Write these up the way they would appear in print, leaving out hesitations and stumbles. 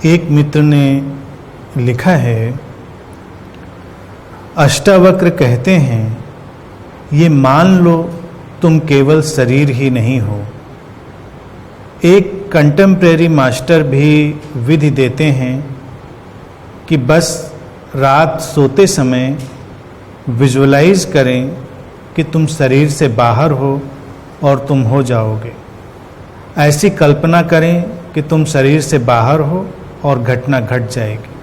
एक मित्र ने लिखा है, अष्टावक्र कहते हैं ये मान लो तुम केवल शरीर ही नहीं हो। एक कंटेम्प्रेरी मास्टर भी विधि देते हैं कि बस रात सोते समय विजुअलाइज करें कि तुम शरीर से बाहर हो और तुम हो जाओगे। ऐसी कल्पना करें कि तुम शरीर से बाहर हो और घटना घट जाएगी।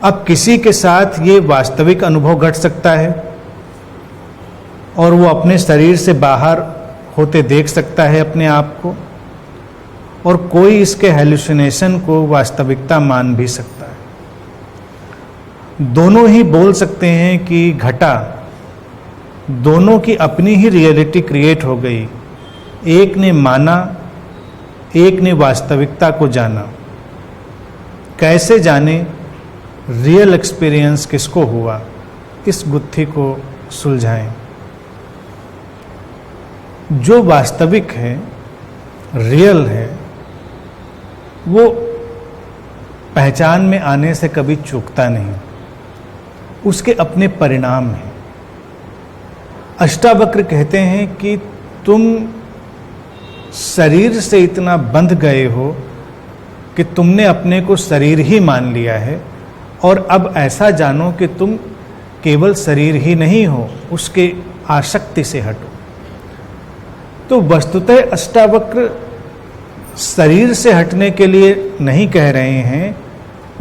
अब किसी के साथ ये वास्तविक अनुभव घट सकता है और वो अपने शरीर से बाहर होते देख सकता है अपने आप को, और कोई इसके हेलुसिनेशन को वास्तविकता मान भी सकता है। दोनों ही बोल सकते हैं कि घटा, दोनों की अपनी ही रियलिटी क्रिएट हो गई। एक ने माना, एक ने वास्तविकता को जाना। कैसे जाने रियल एक्सपीरियंस किसको हुआ, इस गुत्थी को सुलझाएं। जो वास्तविक है, रियल है, वो पहचान में आने से कभी चूकता नहीं। उसके अपने परिणाम हैं। अष्टावक्र कहते हैं कि तुम शरीर से इतना बंध गए हो कि तुमने अपने को शरीर ही मान लिया है, और अब ऐसा जानो कि तुम केवल शरीर ही नहीं हो, उसके आसक्ति से हटो। तो वस्तुतः अष्टावक्र शरीर से हटने के लिए नहीं कह रहे हैं,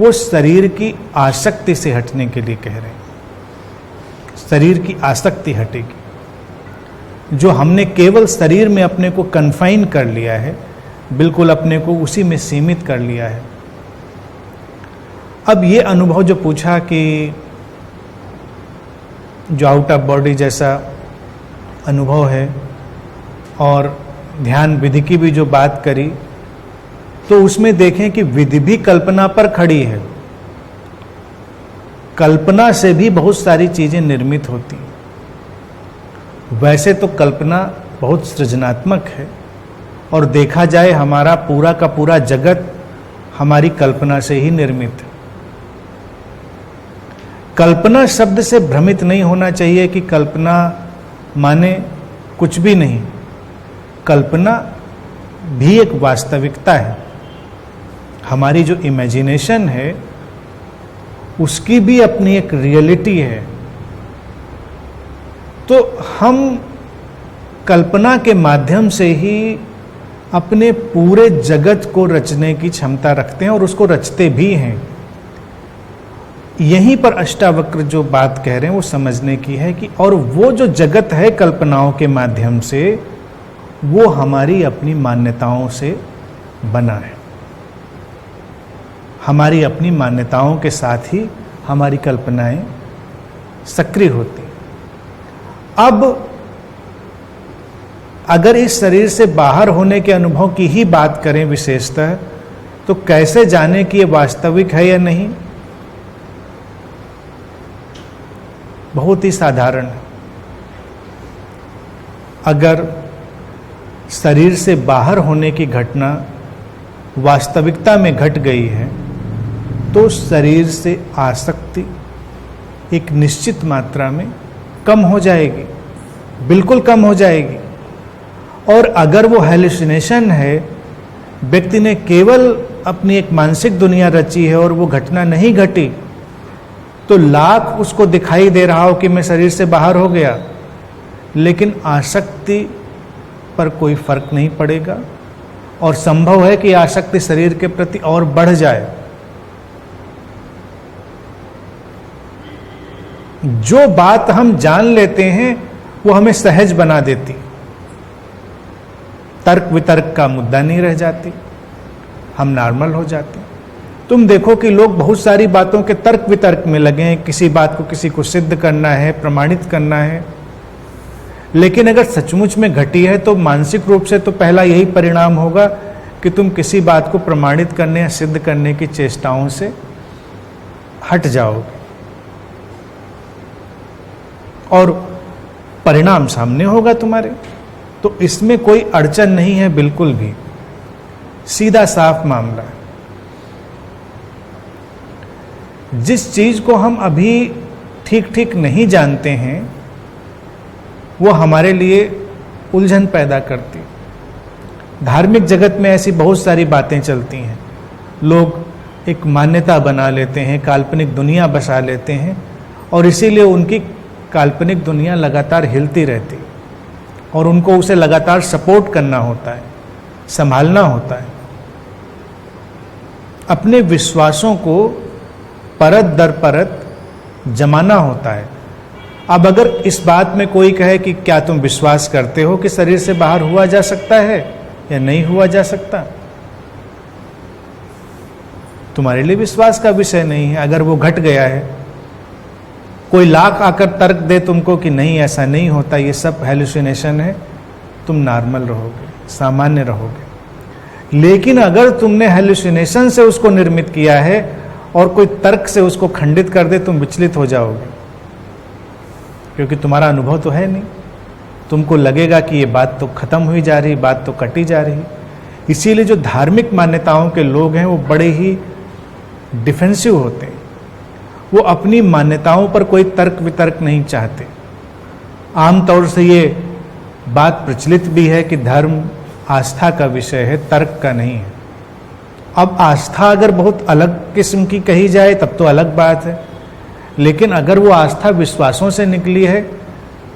वो शरीर की आसक्ति से हटने के लिए कह रहे हैं। शरीर की आसक्ति हटेगी। जो हमने केवल शरीर में अपने को कन्फाइन कर लिया है, बिल्कुल अपने को उसी में सीमित कर लिया है। अब ये अनुभव जो पूछा कि जो आउट ऑफ बॉडी जैसा अनुभव है, और ध्यान विधि की भी जो बात करी, तो उसमें देखें कि विधि भी कल्पना पर खड़ी है। कल्पना से भी बहुत सारी चीजें निर्मित होती हैं। वैसे तो कल्पना बहुत सृजनात्मक है, और देखा जाए हमारा पूरा का पूरा जगत हमारी कल्पना से ही निर्मित है। कल्पना शब्द से भ्रमित नहीं होना चाहिए कि कल्पना माने कुछ भी नहीं। कल्पना भी एक वास्तविकता है। हमारी जो इमेजिनेशन है, उसकी भी अपनी एक रियलिटी है। तो हम कल्पना के माध्यम से ही अपने पूरे जगत को रचने की क्षमता रखते हैं, और उसको रचते भी हैं। यहीं पर अष्टावक्र जो बात कह रहे हैं वो समझने की है कि और वो जो जगत है कल्पनाओं के माध्यम से, वो हमारी अपनी मान्यताओं से बना है। हमारी अपनी मान्यताओं के साथ ही हमारी कल्पनाएं सक्रिय होती। अब अगर इस शरीर से बाहर होने के अनुभव की ही बात करें विशेषतः, तो कैसे जाने कि ये वास्तविक है या नहीं? बहुत ही साधारण है। अगर शरीर से बाहर होने की घटना वास्तविकता में घट गई है, तो शरीर से आसक्ति एक निश्चित मात्रा में कम हो जाएगी, बिल्कुल कम हो जाएगी। और अगर वो हेलुसिनेशन है, व्यक्ति ने केवल अपनी एक मानसिक दुनिया रची है और वो घटना नहीं घटी, तो लाख उसको दिखाई दे रहा हो कि मैं शरीर से बाहर हो गया, लेकिन आसक्ति पर कोई फर्क नहीं पड़ेगा, और संभव है कि आसक्ति शरीर के प्रति और बढ़ जाए। जो बात हम जान लेते हैं वो हमें सहज बना देती, तर्क वितर्क का मुद्दा नहीं रह जाती, हम नॉर्मल हो जाते। तुम देखो कि लोग बहुत सारी बातों के तर्क वितर्क में लगे हैं, किसी बात को किसी को सिद्ध करना है, प्रमाणित करना है। लेकिन अगर सचमुच में घटी है तो मानसिक रूप से तो पहला यही परिणाम होगा कि तुम किसी बात को प्रमाणित करने या सिद्ध करने की चेष्टाओं से हट जाओगे, और परिणाम सामने होगा तुम्हारे। तो इसमें कोई अड़चन नहीं है, बिल्कुल भी सीधा साफ मामला है। जिस चीज को हम अभी ठीक ठीक नहीं जानते हैं वो हमारे लिए उलझन पैदा करती। धार्मिक जगत में ऐसी बहुत सारी बातें चलती हैं। लोग एक मान्यता बना लेते हैं, काल्पनिक दुनिया बसा लेते हैं और इसीलिए उनकी काल्पनिक दुनिया लगातार हिलती रहती और उनको उसे लगातार सपोर्ट करना होता है, संभालना होता है। अपने विश्वासों को परत दर परत जमाना होता है। अब अगर इस बात में कोई कहे कि क्या तुम विश्वास करते हो कि शरीर से बाहर हुआ जा सकता है या नहीं हुआ जा सकता, तुम्हारे लिए विश्वास का विषय नहीं है। अगर वो घट गया है, कोई लाख आकर तर्क दे तुमको कि नहीं ऐसा नहीं होता, ये सब हैलुसिनेशन है, तुम नॉर्मल रहोगे, सामान्य रहोगे। लेकिन अगर तुमने हैलुसिनेशन से उसको निर्मित किया है और कोई तर्क से उसको खंडित कर दे, तुम विचलित हो जाओगे, क्योंकि तुम्हारा अनुभव तो है नहीं। तुमको लगेगा कि ये बात तो खत्म हुई जा रही, बात तो कटी जा रही। इसीलिए जो धार्मिक मान्यताओं के लोग हैं वो बड़े ही डिफेंसिव होते हैं। वो अपनी मान्यताओं पर कोई तर्क वितर्क नहीं चाहते। आमतौर से ये बात प्रचलित भी है कि धर्म आस्था का विषय है, तर्क का नहीं है। अब आस्था अगर बहुत अलग किस्म की कही जाए तब तो अलग बात है, लेकिन अगर वो आस्था विश्वासों से निकली है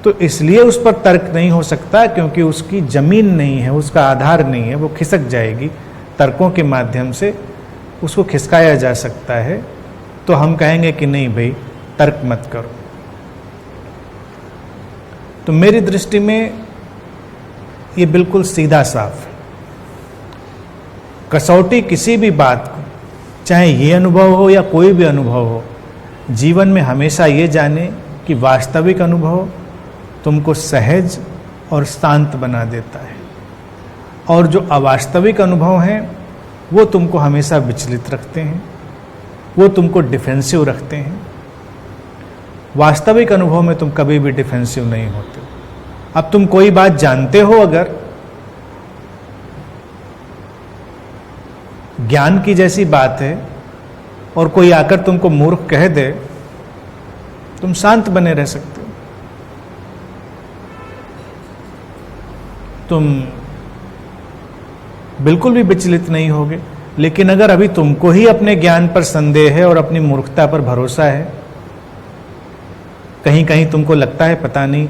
तो इसलिए उस पर तर्क नहीं हो सकता, क्योंकि उसकी जमीन नहीं है, उसका आधार नहीं है, वो खिसक जाएगी। तर्कों के माध्यम से उसको खिसकाया जा सकता है। तो हम कहेंगे कि नहीं भाई, तर्क मत करो। तो मेरी दृष्टि में ये बिल्कुल सीधा साफ है। कसौटी किसी भी बात को, चाहे ये अनुभव हो या कोई भी अनुभव हो, जीवन में हमेशा ये जाने कि वास्तविक अनुभव तुमको सहज और शांत बना देता है, और जो अवास्तविक अनुभव हैं वो तुमको हमेशा विचलित रखते हैं, वो तुमको डिफेंसिव रखते हैं। वास्तविक अनुभव में तुम कभी भी डिफेंसिव नहीं होते। अब तुम कोई बात जानते हो, अगर ज्ञान की जैसी बात है और कोई आकर तुमको मूर्ख कह दे, तुम शांत बने रह सकते हो। तुम बिल्कुल भी विचलित नहीं होगे। लेकिन अगर अभी तुमको ही अपने ज्ञान पर संदेह है और अपनी मूर्खता पर भरोसा है, कहीं कहीं तुमको लगता है पता नहीं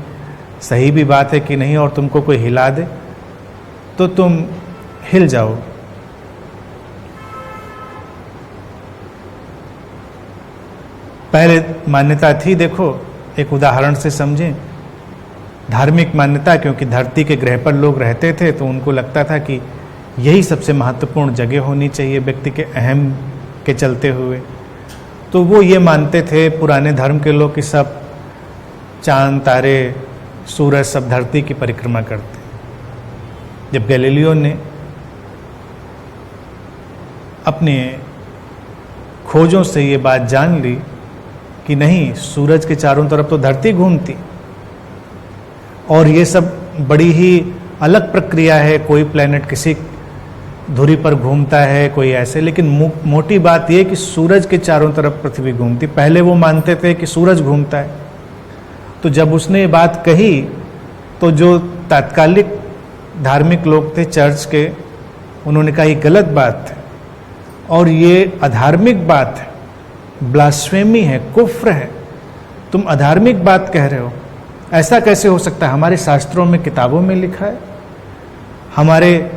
सही भी बात है कि नहीं, और तुमको कोई हिला दे तो तुम हिल जाओ। पहले मान्यता थी, देखो एक उदाहरण से समझें। धार्मिक मान्यता, क्योंकि धरती के ग्रह पर लोग रहते थे तो उनको लगता था कि यही सबसे महत्वपूर्ण जगह होनी चाहिए व्यक्ति के अहम के चलते हुए। तो वो ये मानते थे पुराने धर्म के लोग कि सब चांद तारे सूरज सब धरती की परिक्रमा करते। जब गैलीलियो ने अपने खोजों से ये बात जान ली कि नहीं, सूरज के चारों तरफ तो धरती घूमती और ये सब बड़ी ही अलग प्रक्रिया है, कोई प्लेनेट किसी धुरी पर घूमता है, कोई ऐसे, लेकिन मोटी बात यह कि सूरज के चारों तरफ पृथ्वी घूमती। पहले वो मानते थे कि सूरज घूमता है। तो जब उसने ये बात कही तो जो तात्कालिक धार्मिक लोग थे चर्च के, उन्होंने कहा ये गलत बात है और ये अधार्मिक बात है, ब्लास्फेमी है, कुफ्र है, तुम अधार्मिक बात कह रहे हो, ऐसा कैसे हो सकता है? हमारे शास्त्रों में, किताबों में लिखा है, हमारे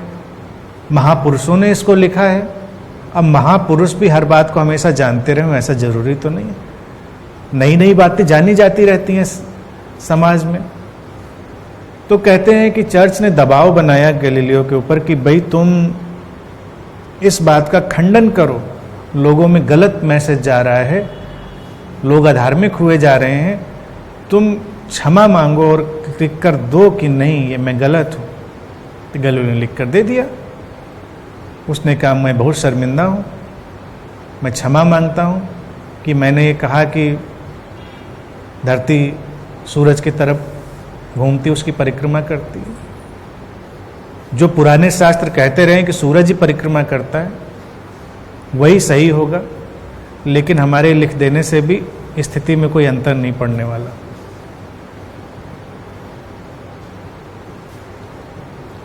महापुरुषों ने इसको लिखा है। अब महापुरुष भी हर बात को हमेशा जानते रहे, ऐसा जरूरी तो नहीं है। नई नई बातें जानी जाती रहती हैं समाज में। तो कहते हैं कि चर्च ने दबाव बनाया गैलीलियो के ऊपर कि भाई तुम इस बात का खंडन करो, लोगों में गलत मैसेज जा रहा है, लोग अधार्मिक हुए जा रहे हैं, तुम क्षमा मांगो और लिख कर दो कि नहीं ये मैं गलत हूँ। तो गैलीलियो ने लिख कर दे दिया। उसने कहा मैं बहुत शर्मिंदा हूँ, मैं क्षमा मांगता हूँ कि मैंने ये कहा कि धरती सूरज की तरफ घूमती, उसकी परिक्रमा करती है। जो पुराने शास्त्र कहते रहे कि सूरज ही परिक्रमा करता है वही सही होगा। लेकिन हमारे लिख देने से भी स्थिति में कोई अंतर नहीं पड़ने वाला।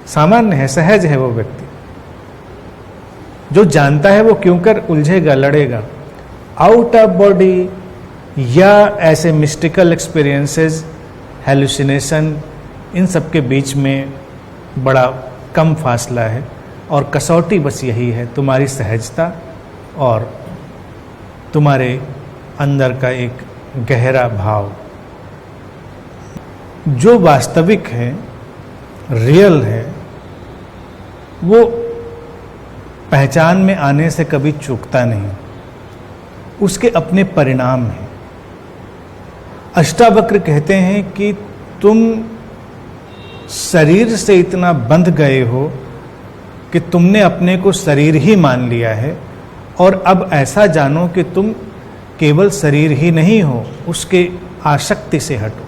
सामान्य है, सहज है वो व्यक्ति। जो जानता है वो क्यों कर उलझेगा, लड़ेगा। आउट ऑफ बॉडी या ऐसे मिस्टिकल एक्सपीरियंसेस, हेलुसिनेशन, इन सब के बीच में बड़ा कम फासला है और कसौटी बस यही है, तुम्हारी सहजता और तुम्हारे अंदर का एक गहरा भाव। जो वास्तविक है, रियल है, वो पहचान में आने से कभी चूकता नहीं, उसके अपने परिणाम हैं। अष्टावक्र कहते हैं कि तुम शरीर से इतना बंध गए हो कि तुमने अपने को शरीर ही मान लिया है, और अब ऐसा जानो कि तुम केवल शरीर ही नहीं हो, उसके आसक्ति से हटो।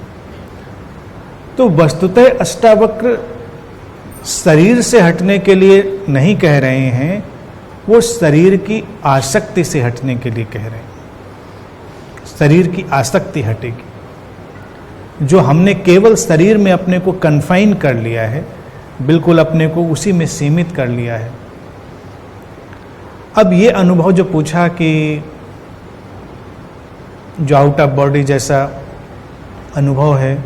तो वस्तुतः अष्टावक्र शरीर से हटने के लिए नहीं कह रहे हैं, वो शरीर की आसक्ति से हटने के लिए कह रहे हैं। शरीर की आसक्ति हटेगी। जो हमने केवल शरीर में अपने को कन्फाइन कर लिया है, बिल्कुल अपने को उसी में सीमित कर लिया है। अब ये अनुभव जो पूछा कि जो आउट ऑफ बॉडी जैसा अनुभव है,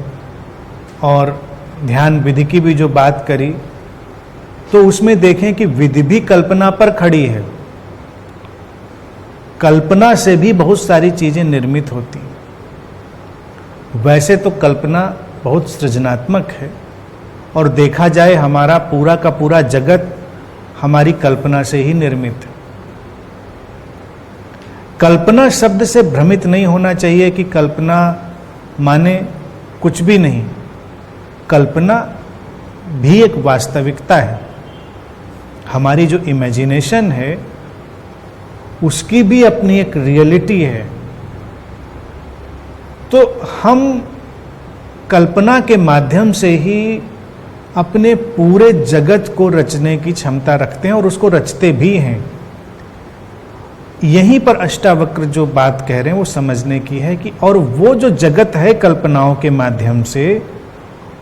और ध्यान विधि की भी जो बात करी, तो उसमें देखें कि विधि भी कल्पना पर खड़ी है। कल्पना से भी बहुत सारी चीजें निर्मित होती हैं। वैसे तो कल्पना बहुत सृजनात्मक है, और देखा जाए हमारा पूरा का पूरा जगत हमारी कल्पना से ही निर्मित है। कल्पना शब्द से भ्रमित नहीं होना चाहिए कि कल्पना माने कुछ भी नहीं। कल्पना भी एक वास्तविकता है। हमारी जो इमेजिनेशन है उसकी भी अपनी एक रियलिटी है। तो हम कल्पना के माध्यम से ही अपने पूरे जगत को रचने की क्षमता रखते हैं, और उसको रचते भी हैं। यहीं पर अष्टावक्र जो बात कह रहे हैं वो समझने की है कि और वो जो जगत है कल्पनाओं के माध्यम से,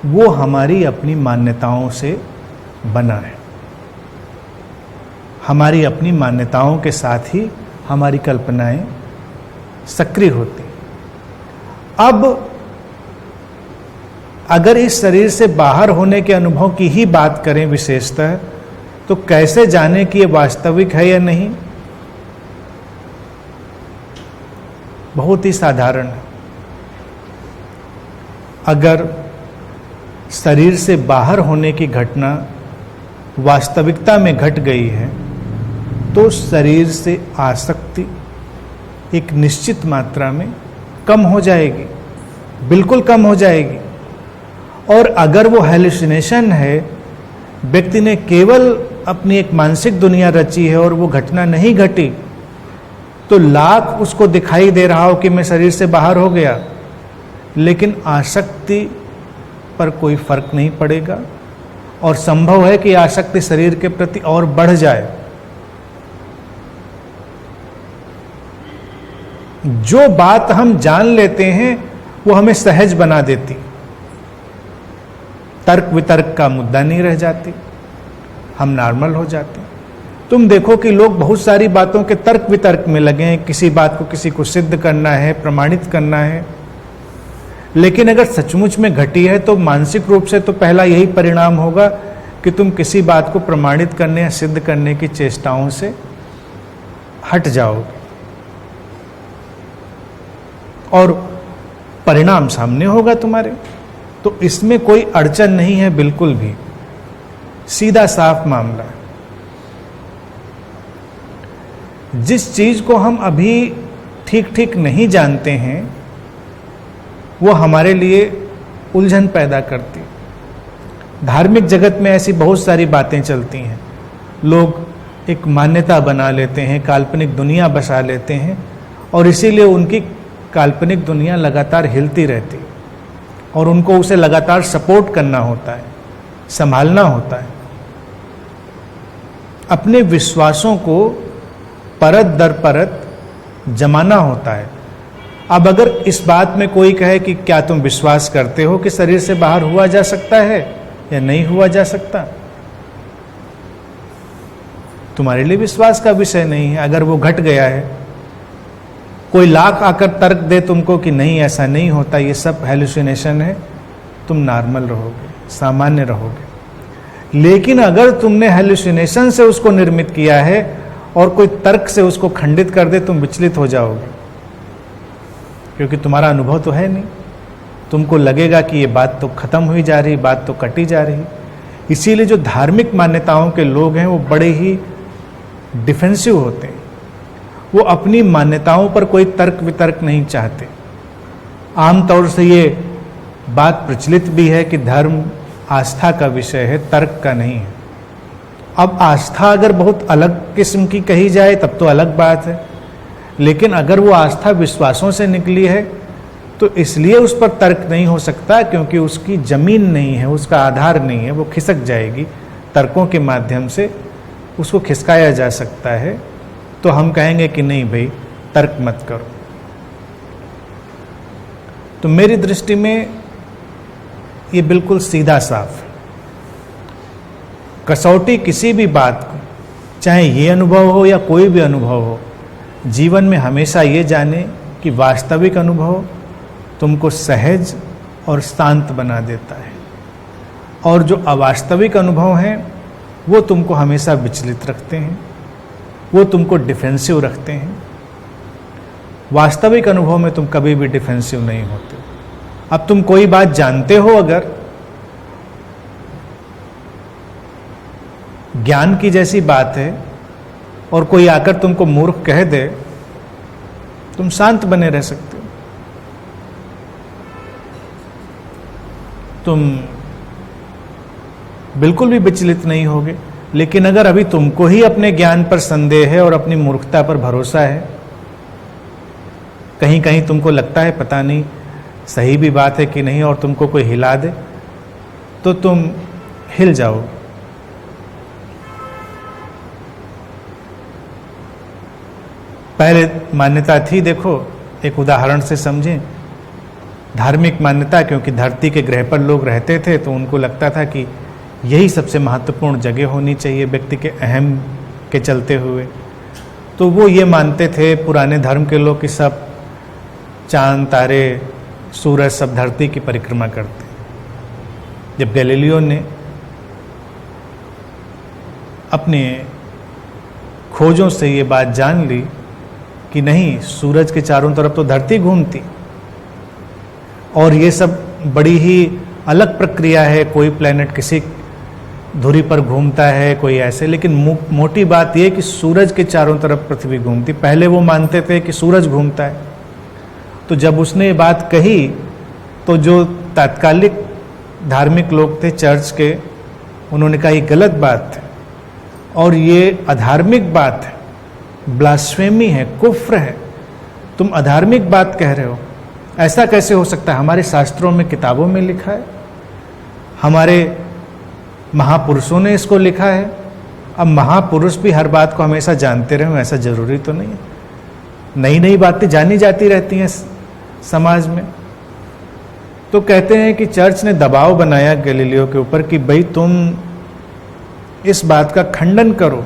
वो हमारी अपनी मान्यताओं से बना है। हमारी अपनी मान्यताओं के साथ ही हमारी कल्पनाएं सक्रिय होती। अब अगर इस शरीर से बाहर होने के अनुभव की ही बात करें विशेषतः, तो कैसे जाने कि ये वास्तविक है या नहीं? बहुत ही साधारण है। अगर शरीर से बाहर होने की घटना वास्तविकता में घट गई है, तो शरीर से आसक्ति एक निश्चित मात्रा में कम हो जाएगी, बिल्कुल कम हो जाएगी। और अगर वो हेलुसिनेशन है, व्यक्ति ने केवल अपनी एक मानसिक दुनिया रची है और वो घटना नहीं घटी, तो लाख उसको दिखाई दे रहा हो कि मैं शरीर से बाहर हो गया, लेकिन आसक्ति पर कोई फर्क नहीं पड़ेगा, और संभव है कि आसक्ति शरीर के प्रति और बढ़ जाए। जो बात हम जान लेते हैं वो हमें सहज बना देती, तर्क वितर्क का मुद्दा नहीं रह जाती, हम नॉर्मल हो जाते हैं। तुम देखो कि लोग बहुत सारी बातों के तर्क वितर्क में लगे हैं, किसी बात को किसी को सिद्ध करना है, प्रमाणित करना है। लेकिन अगर सचमुच में घटी है तो मानसिक रूप से तो पहला यही परिणाम होगा कि तुम किसी बात को प्रमाणित करने या सिद्ध करने की चेष्टाओं से हट जाओगे, और परिणाम सामने होगा तुम्हारे। तो इसमें कोई अड़चन नहीं है, बिल्कुल भी सीधा साफ मामला है। जिस चीज को हम अभी ठीक ठीक नहीं जानते हैं, वो हमारे लिए उलझन पैदा करती। धार्मिक जगत में ऐसी बहुत सारी बातें चलती हैं। लोग एक मान्यता बना लेते हैं, काल्पनिक दुनिया बसा लेते हैं, और इसीलिए उनकी काल्पनिक दुनिया लगातार हिलती रहती, और उनको उसे लगातार सपोर्ट करना होता है, संभालना होता है। अपने विश्वासों को परत दर परत जमाना होता है। अब अगर इस बात में कोई कहे कि क्या तुम विश्वास करते हो कि शरीर से बाहर हुआ जा सकता है या नहीं हुआ जा सकता, तुम्हारे लिए विश्वास का विषय नहीं है। अगर वो घट गया है, कोई लाख आकर तर्क दे तुमको कि नहीं ऐसा नहीं होता, ये सब हेलुसिनेशन है, तुम नॉर्मल रहोगे, सामान्य रहोगे। लेकिन अगर तुमने हेलुसिनेशन से उसको निर्मित किया है और कोई तर्क से उसको खंडित कर दे, तुम विचलित हो जाओगे, क्योंकि तुम्हारा अनुभव तो है नहीं। तुमको लगेगा कि ये बात तो खत्म हुई जा रही, बात तो कटी जा रही। इसीलिए जो धार्मिक मान्यताओं के लोग हैं वो बड़े ही डिफेंसिव होते हैं। वो अपनी मान्यताओं पर कोई तर्क वितर्क नहीं चाहते। आमतौर से ये बात प्रचलित भी है कि धर्म आस्था का विषय है, तर्क का नहीं है। अब आस्था अगर बहुत अलग किस्म की कही जाए तब तो अलग बात है, लेकिन अगर वो आस्था विश्वासों से निकली है तो इसलिए उस पर तर्क नहीं हो सकता, क्योंकि उसकी जमीन नहीं है, उसका आधार नहीं है, वो खिसक जाएगी। तर्कों के माध्यम से उसको खिसकाया जा सकता है। तो हम कहेंगे कि नहीं भाई, तर्क मत करो। तो मेरी दृष्टि में ये बिल्कुल सीधा साफ है। कसौटी किसी भी बात को, चाहे ये अनुभव हो या कोई भी अनुभव हो, जीवन में हमेशा ये जाने कि वास्तविक अनुभव तुमको सहज और शांत बना देता है, और जो अवास्तविक अनुभव हैं वो तुमको हमेशा विचलित रखते हैं, वो तुमको डिफेंसिव रखते हैं। वास्तविक अनुभव में तुम कभी भी डिफेंसिव नहीं होते। अब तुम कोई बात जानते हो, अगर ज्ञान की जैसी बात है और कोई आकर तुमको मूर्ख कह दे, तुम शांत बने रह सकते हो। तुम बिल्कुल भी विचलित नहीं होगे। लेकिन अगर अभी तुमको ही अपने ज्ञान पर संदेह है और अपनी मूर्खता पर भरोसा है, कहीं कहीं तुमको लगता है पता नहीं सही भी बात है कि नहीं, और तुमको कोई हिला दे तो तुम हिल जाओगे। पहले मान्यता थी, देखो एक उदाहरण से समझें। धार्मिक मान्यता, क्योंकि धरती के ग्रह पर लोग रहते थे तो उनको लगता था कि यही सबसे महत्वपूर्ण जगह होनी चाहिए व्यक्ति के अहम के चलते हुए। तो वो ये मानते थे पुराने धर्म के लोग कि सब चांद तारे सूरज सब धरती की परिक्रमा करते। जब गैलीलियो ने अपने खोजों से ये बात जान ली कि नहीं, सूरज के चारों तरफ तो धरती घूमती, और ये सब बड़ी ही अलग प्रक्रिया है, कोई प्लेनेट किसी धुरी पर घूमता है, कोई ऐसे, लेकिन मोटी बात यह कि सूरज के चारों तरफ पृथ्वी घूमती। पहले वो मानते थे कि सूरज घूमता है। तो जब उसने ये बात कही तो जो तात्कालिक धार्मिक लोग थे चर्च के, उन्होंने कहा ये गलत बात है और ये अधार्मिक बात है, ब्लास्फेमी है, कुफ्र है, तुम अधार्मिक बात कह रहे हो, ऐसा कैसे हो सकता है? हमारे शास्त्रों में, किताबों में लिखा है, हमारे महापुरुषों ने इसको लिखा है। अब महापुरुष भी हर बात को हमेशा जानते रहे, ऐसा जरूरी तो नहीं है। नई नई बातें जानी जाती रहती हैं समाज में। तो कहते हैं कि चर्च ने दबाव बनाया गैलीलियो के ऊपर कि भाई तुम इस बात का खंडन करो,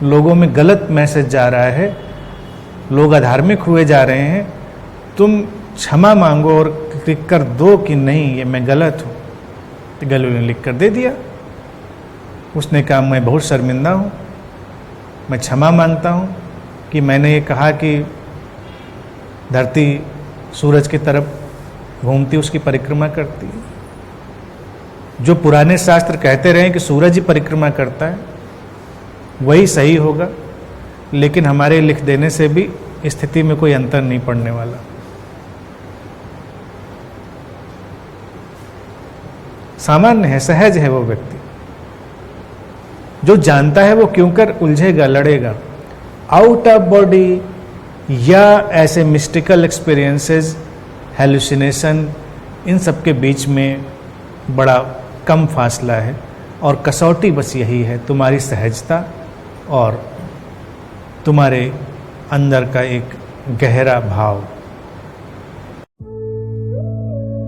लोगों में गलत मैसेज जा रहा है, लोग अधार्मिक हुए जा रहे हैं, तुम क्षमा मांगो और लिख कर दो कि नहीं ये मैं गलत हूँ। तो गैलीलियो ने लिख कर दे दिया। उसने कहा मैं बहुत शर्मिंदा हूँ, मैं क्षमा मांगता हूँ कि मैंने ये कहा कि धरती सूरज की तरफ घूमती, उसकी परिक्रमा करती है। जो पुराने शास्त्र कहते रहे कि सूरज ही परिक्रमा करता है वही सही होगा, लेकिन हमारे लिख देने से भी स्थिति में कोई अंतर नहीं पड़ने वाला। सामान्य है, सहज है वो व्यक्ति। जो जानता है वो क्यों कर उलझेगा, लड़ेगा। आउट ऑफ बॉडी या ऐसे मिस्टिकल एक्सपीरियंसेस, हेलुसिनेशन, इन सब के बीच में बड़ा कम फासला है, और कसौटी बस यही है, तुम्हारी सहजता और तुम्हारे अंदर का एक गहरा भाव।